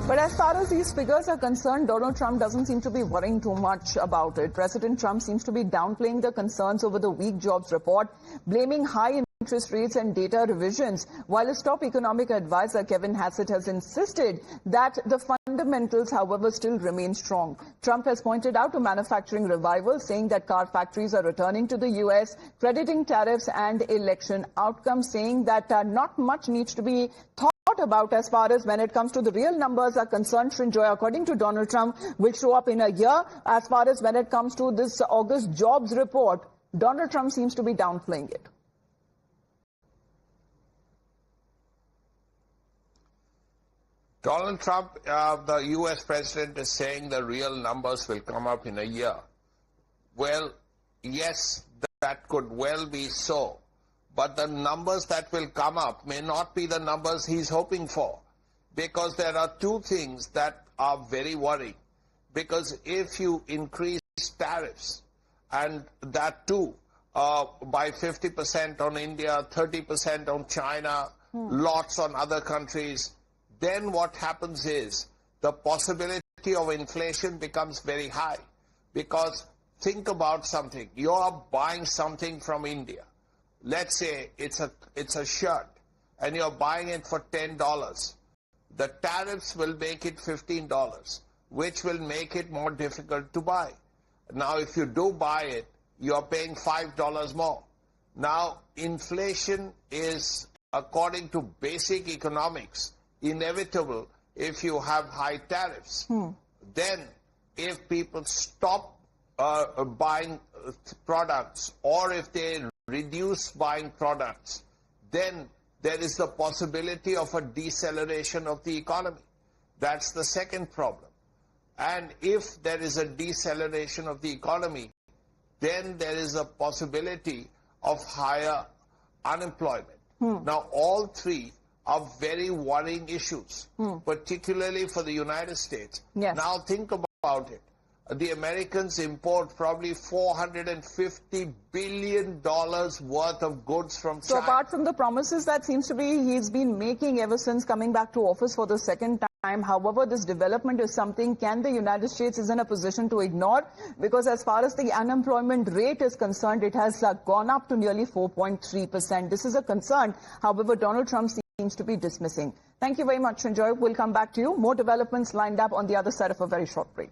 But as far as these figures are concerned, Donald Trump doesn't seem to be worrying too much about it. President Trump seems to be downplaying the concerns over the weak jobs report, blaming high interest rates and data revisions, while his top economic advisor, Kevin Hassett, has insisted that the fundamentals, however, still remain strong. Trump has pointed out a manufacturing revival, saying that car factories are returning to the U.S., crediting tariffs and election outcomes, saying that not much needs to be thought about as far as when it comes to the real numbers are concerned. Srinjoy, according to Donald Trump, will show up in a year. As far as when it comes to this August jobs report, Donald Trump seems to be downplaying it. Donald Trump, the U.S. president, is saying the real numbers will come up in a year. Well, yes, that could well be so. But the numbers that will come up may not be the numbers he's hoping for. Because there are two things that are very worrying. Because if you increase tariffs, and that too, by 50% on India, 30% on China, lots on other countries, then what happens is the possibility of inflation becomes very high. Because think about something. You are buying something from India. Let's say it's a shirt and you're buying it for $10. The tariffs will make it $15, which will make it more difficult to buy. Now, if you do buy it, you're paying $5 more. Now, inflation is, according to basic economics, inevitable if you have high tariffs. Then, if people stop buying products, or if they reduce buying products, then there is the possibility of a deceleration of the economy. That's the second problem. And if there is a deceleration of the economy, then there is a possibility of higher unemployment. Now, all three are very worrying issues, particularly for the United States. Yes. Now, think about it. The Americans import probably $450 billion worth of goods from China. So apart from the promises that seems to be he's been making ever since coming back to office for the second time, however, this development is something can the United States is in a position to ignore? Because as far as the unemployment rate is concerned, it has gone up to nearly 4.3%. This is a concern. However, Donald Trump seems to be dismissing. Thank you very much, Srinjoy. We'll come back to you. More developments lined up on the other side of a very short break.